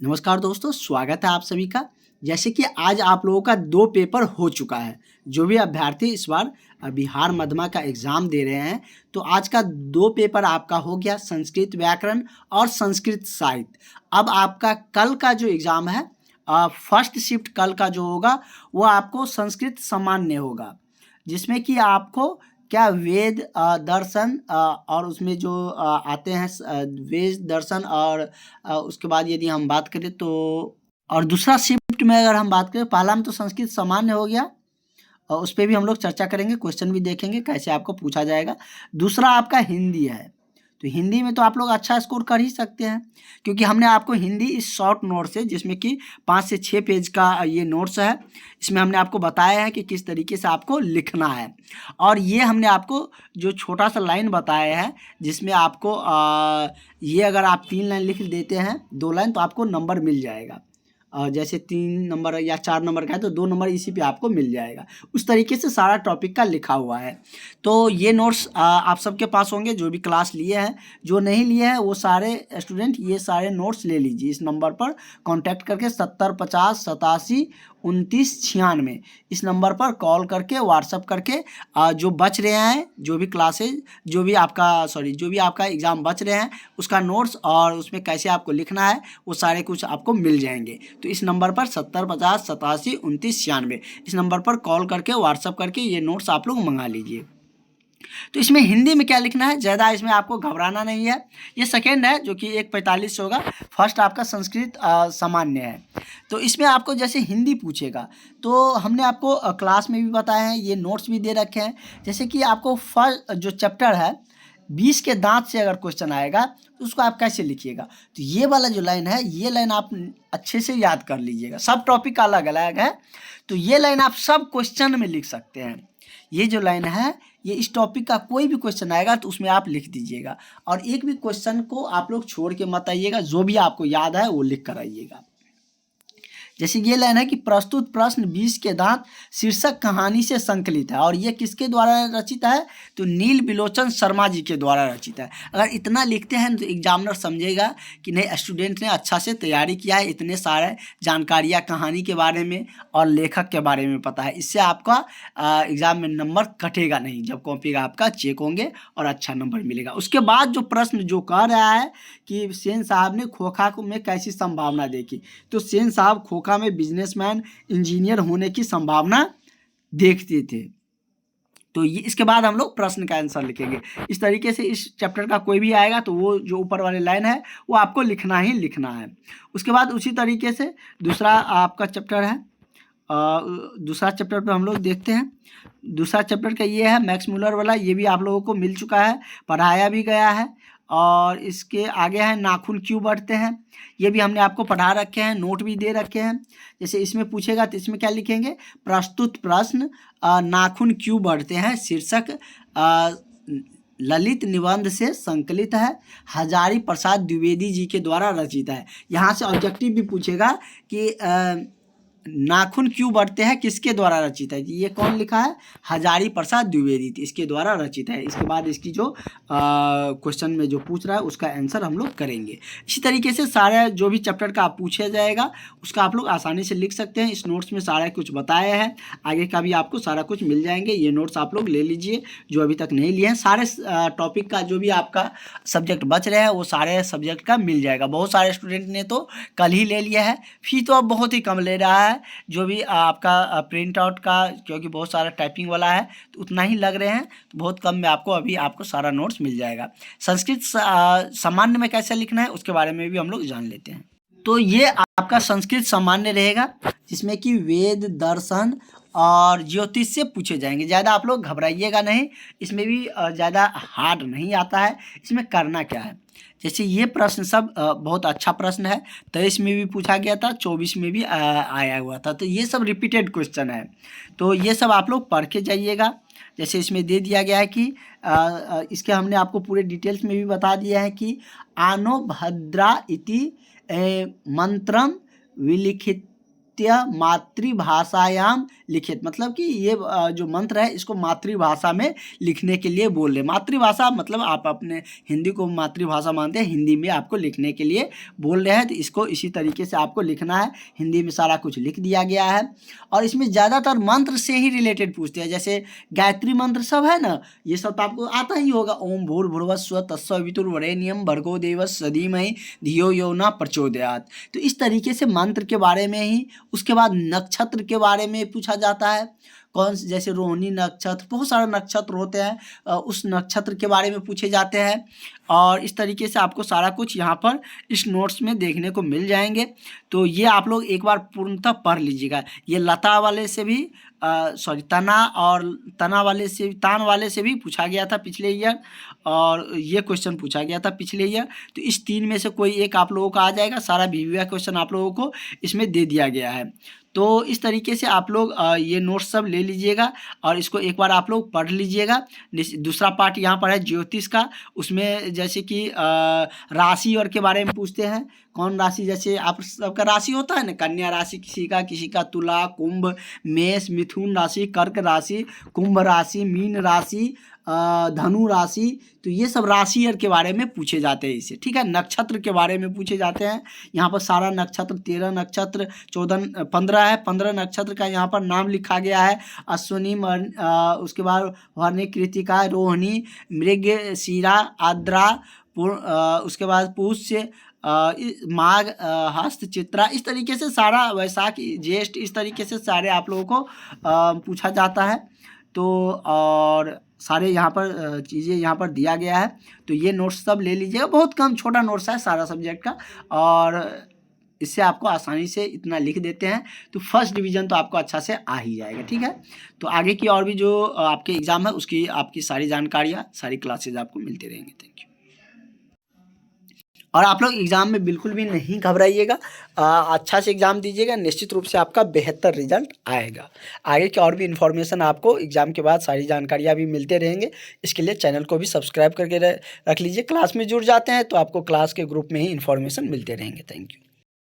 नमस्कार दोस्तों, स्वागत है आप सभी का। जैसे कि आज आप लोगों का 2 पेपर हो चुका है। जो भी अभ्यर्थी इस बार बिहार मध्यमा का एग्ज़ाम दे रहे हैं, तो आज का 2 पेपर आपका हो गया, संस्कृत व्याकरण और संस्कृत साहित्य। अब आपका कल का जो एग्ज़ाम है, फर्स्ट शिफ्ट कल का जो होगा, वो आपको संस्कृत सामान्य होगा, जिसमें कि आपको क्या वेद दर्शन और उसमें जो आते हैं वेद दर्शन और उसके बाद यदि हम बात करें तो और दूसरा शिफ्ट में अगर हम बात करें, पहला में तो संस्कृत सामान्य हो गया और उस पे भी हम लोग चर्चा करेंगे, क्वेश्चन भी देखेंगे कैसे आपको पूछा जाएगा। दूसरा आपका हिंदी है, तो हिंदी में तो आप लोग अच्छा स्कोर कर ही सकते हैं, क्योंकि हमने आपको हिंदी इस शॉर्ट नोट से, जिसमें कि 5 से 6 पेज का ये नोट्स है, इसमें हमने आपको बताया है कि किस तरीके से आपको लिखना है। और ये हमने आपको जो छोटा सा लाइन बताया है, जिसमें आपको ये अगर आप 3 लाइन लिख देते हैं, 2 लाइन, तो आपको नंबर मिल जाएगा। जैसे 3 नंबर या 4 नंबर का है तो 2 नंबर इसी पे आपको मिल जाएगा। उस तरीके से सारा टॉपिक का लिखा हुआ है। तो ये नोट्स आप सबके पास होंगे जो भी क्लास लिए हैं। जो नहीं लिए हैं वो सारे स्टूडेंट ये सारे नोट्स ले लीजिए। इस नंबर पर कॉन्टैक्ट करके 70 50 87 29 96 इस नंबर पर कॉल करके व्हाट्सअप करके जो बच रहे हैं, जो भी क्लासेज, जो भी आपका एग्ज़ाम बच रहे हैं, उसका नोट्स और उसमें कैसे आपको लिखना है, वो सारे कुछ आपको मिल जाएंगे। तो इस नंबर पर 70 50 87 29 96 इस नंबर पर कॉल करके व्हाट्सअप करके ये नोट्स आप लोग मंगा लीजिए। तो इसमें हिंदी में क्या लिखना है, ज़्यादा इसमें आपको घबराना नहीं है। ये सेकेंड है जो कि 1:45 से होगा। फर्स्ट आपका संस्कृत सामान्य है। तो इसमें आपको जैसे हिंदी पूछेगा, तो हमने आपको क्लास में भी बताया है, ये नोट्स भी दे रखे हैं। जैसे कि आपको फर्स्ट जो चैप्टर है 20 के दांत से अगर क्वेश्चन आएगा तो उसको आप कैसे लिखिएगा, तो ये वाला जो लाइन है, ये लाइन आप अच्छे से याद कर लीजिएगा। सब टॉपिक अलग अलग है, तो ये लाइन आप सब क्वेश्चन में लिख सकते हैं। ये जो लाइन है, ये इस टॉपिक का कोई भी क्वेश्चन आएगा तो उसमें आप लिख दीजिएगा, और एक भी क्वेश्चन को आप लोग छोड़ के मत आइएगा। जो भी आपको याद है वो लिख कर आइएगा। जैसे ये लाइन है कि प्रस्तुत प्रश्न 20 के दांत शीर्षक कहानी से संकलित है, और ये किसके द्वारा रचित है, तो नील बिलोचन शर्मा जी के द्वारा रचित है। अगर इतना लिखते हैं तो एग्जामिनर समझेगा कि नहीं, स्टूडेंट ने अच्छा से तैयारी किया है, इतने सारे जानकारियाँ कहानी के बारे में और लेखक के बारे में पता है। इससे आपका एग्ज़ाम में नंबर कटेगा नहीं, जब कॉपी का आपका चेक होंगे और अच्छा नंबर मिलेगा। उसके बाद जो प्रश्न जो कह रहा है कि सेन साहब ने खोखा में कैसी संभावना देखी, तो सेन साहब खोखा में बिजनेसमैन इंजीनियर होने की संभावना देखते थे। तो ये इसके बाद हम लोग प्रश्न का आंसर लिखेंगे। इस तरीके से इस चैप्टर का कोई भी आएगा तो वो जो ऊपर वाली लाइन है वो आपको लिखना ही लिखना है। उसके बाद उसी तरीके से दूसरा आपका चैप्टर है, दूसरा चैप्टर पे हम लोग देखते हैं। दूसरा चैप्टर का ये है मैक्स मूलर वाला, ये भी आप लोगों को मिल चुका है, पढ़ाया भी गया है। और इसके आगे है नाखून क्यों बढ़ते हैं, ये भी हमने आपको पढ़ा रखे हैं, नोट भी दे रखे हैं। जैसे इसमें पूछेगा तो इसमें क्या लिखेंगे, प्रस्तुत प्रश्न नाखून क्यों बढ़ते हैं शीर्षक ललित निबंध से संकलित है, हजारी प्रसाद द्विवेदी जी के द्वारा रचित है। यहाँ से ऑब्जेक्टिव भी पूछेगा कि नाखून क्यों बढ़ते हैं किसके द्वारा रचित है, ये कौन लिखा है, हजारी प्रसाद द्विवेदी, इसके द्वारा रचित है। इसके बाद इसकी जो क्वेश्चन में जो पूछ रहा है उसका आंसर हम लोग करेंगे। इसी तरीके से सारे जो भी चैप्टर का पूछा जाएगा उसका आप लोग आसानी से लिख सकते हैं। इस नोट्स में सारा कुछ बताया है, आगे का भी आपको सारा कुछ मिल जाएंगे। ये नोट्स आप लोग ले लीजिए जो अभी तक नहीं लिए हैं। सारे टॉपिक का जो भी आपका सब्जेक्ट बच रहे हैं वो सारे सब्जेक्ट का मिल जाएगा। बहुत सारे स्टूडेंट ने तो कल ही ले लिया है, फी तो अब बहुत ही कम ले रहा है। जो भी आपका प्रिंट आउट का, क्योंकि बहुत सारा टाइपिंग वाला है तो उतना ही लग रहे हैं, तो बहुत कम में आपको सारा नोट्स मिल जाएगा। संस्कृत सामान्य में कैसे लिखना है उसके बारे में भी हम लोग जान लेते हैं। तो ये आपका संस्कृत सामान्य रहेगा, जिसमें कि वेद दर्शन और ज्योतिष से पूछे जाएंगे। ज़्यादा आप लोग घबराइएगा नहीं, इसमें भी ज़्यादा हार्ड नहीं आता है। इसमें करना क्या है, जैसे ये प्रश्न सब बहुत अच्छा प्रश्न है, 23 में भी पूछा गया था, 24 में भी आया हुआ था, तो ये सब रिपीटेड क्वेश्चन है। तो ये सब आप लोग पढ़ के जाइएगा। जैसे इसमें दे दिया गया है कि इसके हमने आपको पूरे डिटेल्स में भी बता दिया है कि आनो भद्रा इति मंत्रम विलिखित प्रत्यय मातृभाषायाम लिखित, मतलब कि ये जो मंत्र है इसको मातृभाषा में लिखने के लिए बोल रहे। मातृभाषा मतलब आप अपने हिंदी को मातृभाषा मानते हैं, हिंदी में आपको लिखने के लिए बोल रहे हैं, तो इसको इसी तरीके से आपको लिखना है। हिंदी में सारा कुछ लिख दिया गया है और इसमें ज़्यादातर मंत्र से ही रिलेटेड पूछते हैं, जैसे गायत्री मंत्र सब है ना, ये सब तो आपको आता ही होगा। ओम भूर्भुवस्सुवः तत्सवितुर्वरेण्यं भर्गो देवस्य धीमहि धियो यो न प्रचोदयात्। तो इस तरीके से मंत्र के बारे में ही। उसके बाद नक्षत्र के बारे में पूछा जाता है, कौन जैसे रोहिणी नक्षत्र, बहुत सारे नक्षत्र होते हैं, उस नक्षत्र के बारे में पूछे जाते हैं। और इस तरीके से आपको सारा कुछ यहाँ पर इस नोट्स में देखने को मिल जाएंगे। तो ये आप लोग एक बार पूर्णतः पढ़ लीजिएगा। ये लता वाले से भी तना वाले से, तान वाले से भी पूछा गया था पिछले ईयर, और ये क्वेश्चन पूछा गया था पिछले ईयर। तो इस तीन में से कोई एक आप लोगों का आ जाएगा। सारा वीवीआई क्वेश्चन आप लोगों को इसमें दे दिया गया है। तो इस तरीके से आप लोग ये नोट्स सब ले लीजिएगा और इसको एक बार आप लोग पढ़ लीजिएगा। दूसरा पार्ट यहाँ पर है ज्योतिष का, उसमें जैसे कि राशि और के बारे में पूछते हैं। कौन राशि, जैसे आप सबका राशि होता है ना, कन्या राशि किसी का तुला, कुंभ, मेष, मिथुन राशि, कर्क राशि, कुंभ राशि, मीन राशि, धनु राशि। तो ये सब राशि और के बारे में पूछे जाते हैं इससे, ठीक है। नक्षत्र के बारे में पूछे जाते हैं। यहाँ पर सारा नक्षत्र 13 नक्षत्र 15 है, 15 नक्षत्र का यहाँ पर नाम लिखा गया है। अश्विनी, उसके बाद भरणी, कृतिका, रोहिणी, मृगशिरा, आद्रा, उसके बाद पुष्य, माघ, हस्त, चित्रा, इस तरीके से सारा, वैशाख, ज्येष्ठ, इस तरीके से सारे आप लोगों को पूछा जाता है। तो और सारे यहाँ पर चीज़ें यहाँ पर दिया गया है। तो ये नोट्स सब ले लीजिएगा, बहुत कम छोटा नोट्स है सारा सब्जेक्ट का, और इससे आपको आसानी से इतना लिख देते हैं तो फर्स्ट डिवीज़न तो आपको अच्छा से आ ही जाएगा, ठीक है। तो आगे की और भी जो आपके एग्ज़ाम है उसकी आपकी सारी जानकारियाँ, सारी क्लासेज आपको मिलते रहेंगे। Thank you. और आप लोग एग्ज़ाम में बिल्कुल भी नहीं घबराइएगा, अच्छा से एग्ज़ाम दीजिएगा, निश्चित रूप से आपका बेहतर रिजल्ट आएगा। आगे की और भी इन्फॉर्मेशन आपको एग्ज़ाम के बाद सारी जानकारियाँ भी मिलते रहेंगे। इसके लिए चैनल को भी सब्सक्राइब करके रख लीजिए। क्लास में जुड़ जाते हैं तो आपको क्लास के ग्रुप में ही इन्फॉर्मेशन मिलते रहेंगे। Thank you.